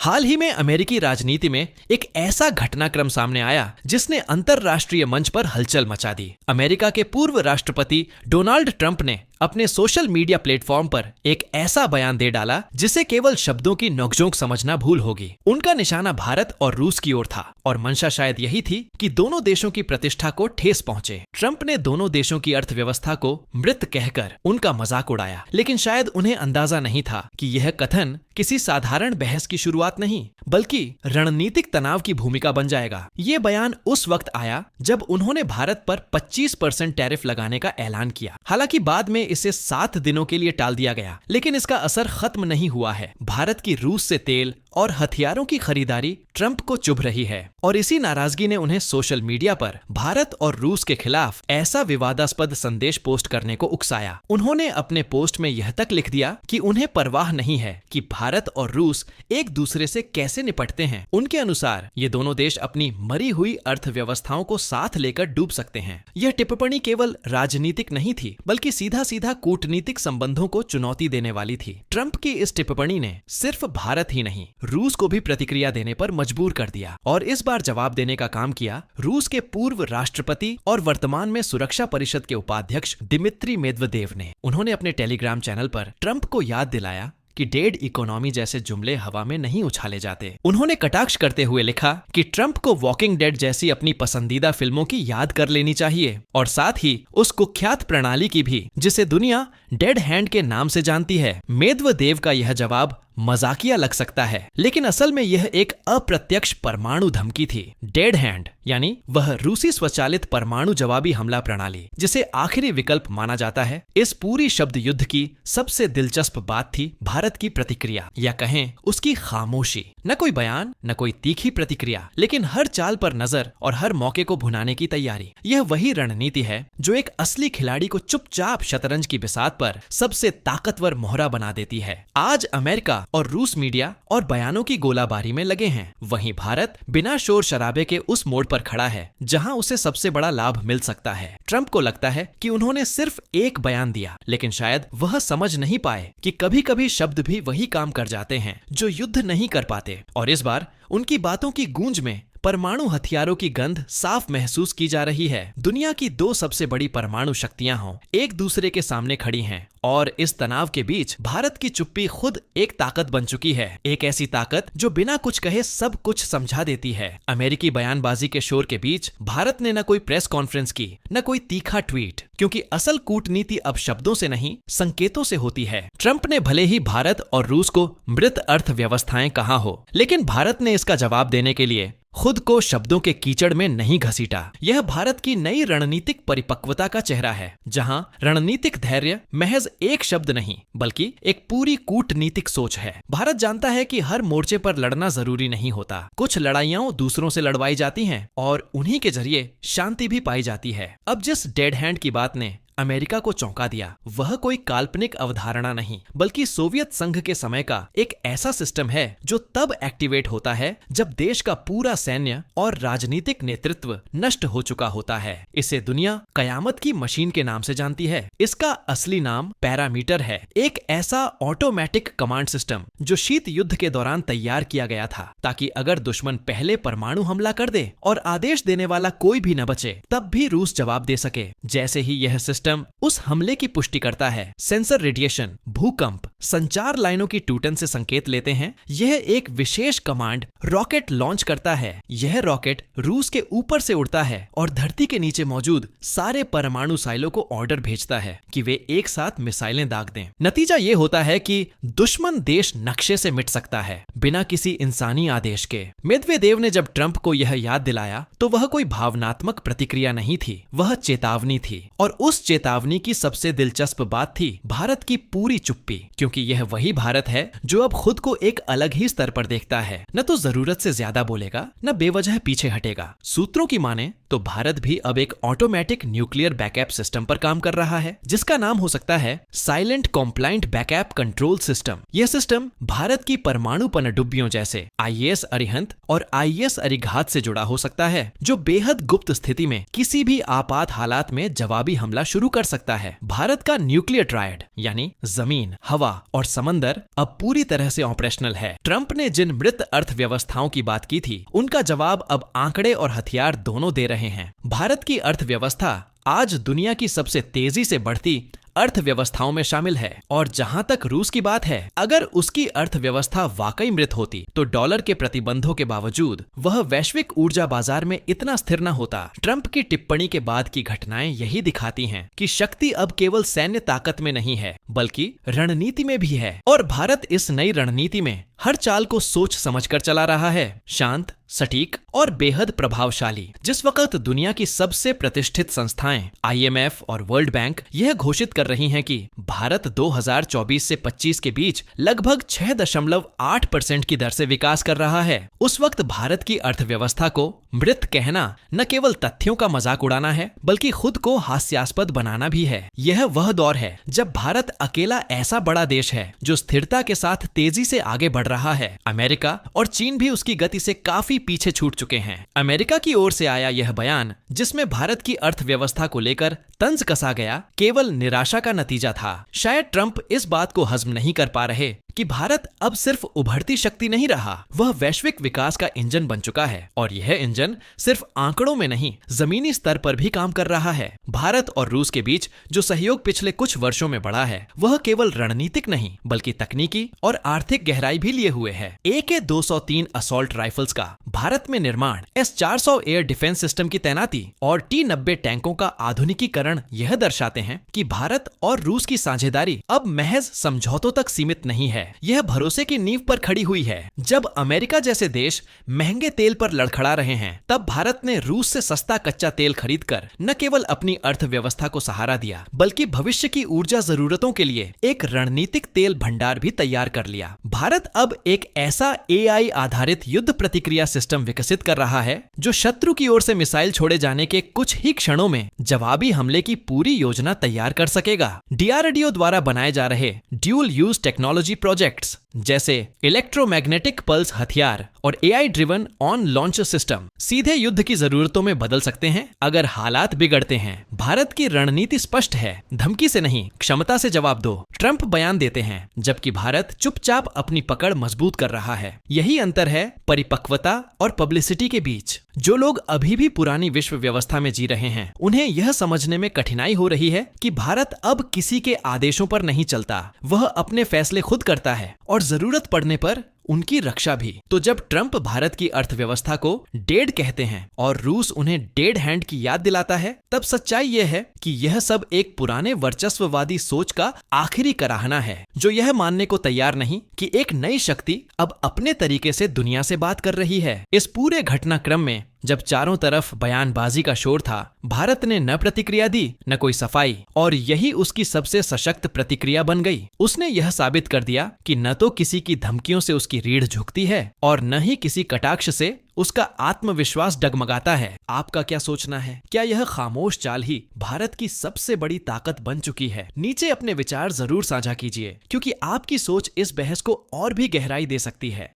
हाल ही में अमेरिकी राजनीति में एक ऐसा घटनाक्रम सामने आया जिसने अंतरराष्ट्रीय मंच पर हलचल मचा दी। अमेरिका के पूर्व राष्ट्रपति डोनाल्ड ट्रंप ने अपने सोशल मीडिया प्लेटफॉर्म पर एक ऐसा बयान दे डाला जिसे केवल शब्दों की नोकझोंक समझना भूल होगी। उनका निशाना भारत और रूस की ओर था और मंशा शायद यही थी कि दोनों देशों की प्रतिष्ठा को ठेस पहुंचे। ट्रंप ने दोनों देशों की अर्थव्यवस्था को मृत कहकर उनका मजाक उड़ाया, लेकिन शायद उन्हें अंदाजा नहीं था कि यह कथन किसी साधारण बहस की शुरुआत नहीं बल्कि रणनीतिक तनाव की भूमिका बन जाएगा। ये बयान उस वक्त आया जब उन्होंने भारत पर 25% टैरिफ लगाने का ऐलान किया। हालांकि बाद में इसे 7 दिनों के लिए टाल दिया गया, लेकिन इसका असर खत्म नहीं हुआ है। भारत की रूस से तेल और हथियारों की खरीदारी ट्रंप को चुभ रही है और इसी नाराजगी ने उन्हें सोशल मीडिया पर भारत और रूस के खिलाफ ऐसा विवादास्पद संदेश पोस्ट करने को उकसाया। उन्होंने अपने पोस्ट में यह तक लिख दिया कि उन्हें परवाह नहीं है कि भारत और रूस एक दूसरे से कैसे निपटते हैं। उनके अनुसार ये दोनों देश अपनी मरी हुई अर्थव्यवस्थाओं को साथ लेकर डूब सकते हैं। यह टिप्पणी केवल राजनीतिक नहीं थी बल्कि सीधा सीधा कूटनीतिक संबंधों को चुनौती देने वाली थी। ट्रंप की इस टिप्पणी ने सिर्फ भारत ही नहीं रूस को भी प्रतिक्रिया देने पर मजबूर कर दिया और इस बार जवाब देने का काम किया रूस के पूर्व राष्ट्रपति और वर्तमान में सुरक्षा परिषद के उपाध्यक्ष दिमित्री मेदवेदेव ने। उन्होंने अपने टेलीग्राम चैनल पर ट्रंप को याद दिलाया कि डेड इकोनॉमी जैसे जुमले हवा में नहीं उछाले जाते। उन्होंने कटाक्ष करते हुए लिखा कि ट्रंप को वॉकिंग डेड जैसी अपनी पसंदीदा फिल्मों की याद कर लेनी चाहिए और साथ ही उस कुख्यात प्रणाली की भी जिसे दुनिया डेड हैंड के नाम से जानती है। मेदवेदेव का यह जवाब मजाकिया लग सकता है, लेकिन असल में यह एक अप्रत्यक्ष परमाणु धमकी थी। डेड हैंड यानी वह रूसी स्वचालित परमाणु जवाबी हमला प्रणाली जिसे आखिरी विकल्प माना जाता है। इस पूरी शब्द युद्ध की सबसे दिलचस्प बात थी भारत की प्रतिक्रिया, या कहें उसकी खामोशी। न कोई बयान, न कोई तीखी प्रतिक्रिया, लेकिन हर चाल पर नजर और हर मौके को भुनाने की तैयारी। यह वही रणनीति है जो एक असली खिलाड़ी को चुपचाप शतरंज की बिसात पर सबसे ताकतवर मोहरा बना देती है। आज अमेरिका और रूस मीडिया और बयानों की गोलाबारी में लगे हैं, वहीं भारत बिना शोर शराबे के उस मोड़ पर खड़ा है जहां उसे सबसे बड़ा लाभ मिल सकता है। ट्रंप को लगता है कि उन्होंने सिर्फ एक बयान दिया, लेकिन शायद वह समझ नहीं पाए कि कभी कभी शब्द भी वही काम कर जाते हैं जो युद्ध नहीं कर पाते। और इस बार उनकी बातों की गूंज में परमाणु हथियारों की गंध साफ महसूस की जा रही है। दुनिया की 2 सबसे बड़ी परमाणु शक्तियां हों एक दूसरे के सामने खड़ी हैं और इस तनाव के बीच भारत की चुप्पी खुद एक ताकत बन चुकी है। एक ऐसी ताकत जो बिना कुछ कहे सब कुछ समझा देती है। अमेरिकी बयानबाजी के शोर के बीच भारत ने न कोई प्रेस कॉन्फ्रेंस की, न कोई तीखा ट्वीट, क्योंकि असल कूटनीति अब शब्दों से नहीं संकेतों से होती है। ट्रंप ने भले ही भारत और रूस को मृत अर्थव्यवस्थाएं कहा हो, लेकिन भारत ने इसका जवाब देने के लिए खुद को शब्दों के कीचड़ में नहीं घसीटा। यह भारत की नई रणनीतिक परिपक्वता का चेहरा है, जहां रणनीतिक धैर्य महज एक शब्द नहीं बल्कि एक पूरी कूटनीतिक सोच है। भारत जानता है कि हर मोर्चे पर लड़ना जरूरी नहीं होता। कुछ लड़ाइयां दूसरों से लड़वाई जाती हैं और उन्हीं के जरिए शांति भी पाई जाती है। अब जिस डेड हैंड की बात ने अमेरिका को चौंका दिया, वह कोई काल्पनिक अवधारणा नहीं बल्कि सोवियत संघ के समय का एक ऐसा सिस्टम है जो तब एक्टिवेट होता है जब देश का पूरा सैन्य और राजनीतिक नेतृत्व नष्ट हो चुका होता है। इसे दुनिया कयामत की मशीन के नाम से जानती है। इसका असली नाम पैरामीटर है, एक ऐसा ऑटोमेटिक कमांड सिस्टम जो शीत युद्ध के दौरान तैयार किया गया था ताकि अगर दुश्मन पहले परमाणु हमला कर दे और आदेश देने वाला कोई भी न बचे, तब भी रूस जवाब दे सके। जैसे ही यह सिस्टम उस हमले की पुष्टि करता है, सेंसर रेडिएशन, भूकंप, संचार लाइनों की टूटन से संकेत लेते हैं। यह एक विशेष कमांड रॉकेट लॉन्च करता है। यह रॉकेट रूस के ऊपर से उड़ता है और धरती के नीचे मौजूद सारे परमाणु साइलों को ऑर्डर भेजता है कि वे एक साथ मिसाइलें दाग दें। नतीजा यह होता है कि दुश्मन देश नक्शे से मिट सकता है बिना किसी इंसानी आदेश के। मेदवेदेव ने जब ट्रंप को यह याद दिलाया तो वह कोई भावनात्मक प्रतिक्रिया नहीं थी, वह चेतावनी थी। और उस चेतावनी की सबसे दिलचस्प बात थी भारत की पूरी चुप्पी, क्योंकि यह वही भारत है जो अब खुद को एक अलग ही स्तर पर देखता है। न तो जरूरत से ज्यादा बोलेगा, न बेवजह पीछे हटेगा। सूत्रों की माने तो भारत भी अब एक ऑटोमेटिक न्यूक्लियर बैकअप सिस्टम पर काम कर रहा है जिसका नाम हो सकता है silent compliant backup control system. यह सिस्टम भारत की परमाणु पनडुब्बियों जैसे IAS अरिहंत और IAS अरिघात से जुड़ा हो सकता है, जो बेहद गुप्त स्थिति में किसी भी आपात हालात में जवाबी हमला शुरू कर सकता है। भारत का न्यूक्लियर ट्रायड यानी जमीन, हवा और समंदर अब पूरी तरह से ऑपरेशनल है। ट्रंप ने जिन मृत अर्थव्यवस्थाओं की बात की थी, उनका जवाब अब आंकड़े और हथियार दोनों दे रहे हैं। भारत की अर्थव्यवस्था आज दुनिया की सबसे तेजी से बढ़ती अर्थव्यवस्थाओं में शामिल है, और जहां तक रूस की बात है, अगर उसकी अर्थव्यवस्था वाकई मृत होती तो डॉलर के प्रतिबंधों के बावजूद वह वैश्विक ऊर्जा बाजार में इतना स्थिर न होता। ट्रंप की टिप्पणी के बाद की घटनाएं यही दिखाती हैं कि शक्ति अब केवल सैन्य ताकत में नहीं है, बल्कि रणनीति में भी है, और भारत इस नई रणनीति में हर चाल को सोच समझकर चला रहा है, शांत, सटीक और बेहद प्रभावशाली। जिस वक्त दुनिया की सबसे प्रतिष्ठित संस्थाएं IMF और वर्ल्ड बैंक यह घोषित कर रही हैं कि भारत 2024 से 25 के बीच लगभग 6.8% की दर से विकास कर रहा है, उस वक्त भारत की अर्थव्यवस्था को मृत कहना न केवल तथ्यों का मजाक उड़ाना है, बल्कि खुद को हास्यास्पद बनाना भी है। यह वह दौर है जब भारत अकेला ऐसा बड़ा देश है जो स्थिरता के साथ तेजी से आगे बढ़ रहा है। अमेरिका और चीन भी उसकी गति से काफी पीछे छूट चुके हैं। अमेरिका की ओर से आया यह बयान, जिसमें भारत की अर्थव्यवस्था को लेकर तंज कसा गया, केवल निराशा का नतीजा था। शायद ट्रंप इस बात को हजम नहीं कर पा रहे कि भारत अब सिर्फ उभरती शक्ति नहीं रहा, वह वैश्विक विकास का इंजन बन चुका है, और यह इंजन सिर्फ आंकड़ों में नहीं, जमीनी स्तर पर भी काम कर रहा है। भारत और रूस के बीच जो सहयोग पिछले कुछ वर्षों में बढ़ा है, वह केवल रणनीतिक नहीं, बल्कि तकनीकी और आर्थिक गहराई भी लिए हुए है। AK-203 असॉल्ट राइफल्स का भारत में निर्माण, S-400 एयर डिफेंस सिस्टम की तैनाती और T-90 टैंकों का आधुनिकीकरण यह दर्शाते हैं कि भारत और रूस की साझेदारी अब महज समझौतों तक सीमित नहीं है, यह भरोसे की नींव पर खड़ी हुई है। जब अमेरिका जैसे देश महंगे तेल पर लड़खड़ा रहे हैं, तब भारत ने रूस से सस्ता कच्चा तेल खरीदकर न केवल अपनी अर्थव्यवस्था को सहारा दिया, बल्कि भविष्य की ऊर्जा जरूरतों के लिए एक रणनीतिक तेल भंडार भी तैयार कर लिया। भारत अब एक ऐसा AI आधारित युद्ध प्रतिक्रिया सिस्टम विकसित कर रहा है, जो शत्रु की ओर से मिसाइल छोड़े जाने के कुछ ही क्षणों में जवाबी हमले की पूरी योजना तैयार कर सकेगा। DRDO द्वारा बनाए जा रहे ड्यूल यूज टेक्नोलॉजी प्रोजेक्ट्स जैसे इलेक्ट्रोमैग्नेटिक पल्स हथियार और AI driven on launch system सीधे युद्ध की जरूरतों में बदल सकते हैं अगर हालात बिगड़ते हैं। भारत की रणनीति स्पष्ट है, धमकी से नहीं, क्षमता से जवाब दो। ट्रंप बयान देते हैं, जबकि भारत चुपचाप अपनी पकड़ मजबूत कर रहा है। यही अंतर है परिपक्वता और पब्लिसिटी के बीच। जो लोग अभी भी पुरानी विश्व व्यवस्था में जी रहे हैं, उन्हें यह समझने में कठिनाई हो रही है कि भारत अब किसी के आदेशों पर नहीं चलता, वह अपने फैसले खुद करता है, और जरूरत पड़ने पर उनकी रक्षा भी। तो जब ट्रंप भारत की अर्थव्यवस्था को डेड कहते हैं और रूस उन्हें डेड हैंड की याद दिलाता है, तब सच्चाई यह है कि यह सब एक पुराने वर्चस्ववादी सोच का आखिरी कराहना है, जो यह मानने को तैयार नहीं कि एक नई शक्ति अब अपने तरीके से दुनिया से बात कर रही है। इस पूरे घटनाक्रम में जब चारों तरफ बयानबाजी का शोर था, भारत ने न प्रतिक्रिया दी, न कोई सफाई, और यही उसकी सबसे सशक्त प्रतिक्रिया बन गई। उसने यह साबित कर दिया कि न तो किसी की धमकियों से उसकी रीढ़ झुकती है, और न ही किसी कटाक्ष से उसका आत्मविश्वास डगमगाता है। आपका क्या सोचना है? क्या यह खामोश चाल ही भारत की सबसे बड़ी ताकत बन चुकी है? नीचे अपने विचार जरूर साझा कीजिए, क्योंकि आपकी सोच इस बहस को और भी गहराई दे सकती है।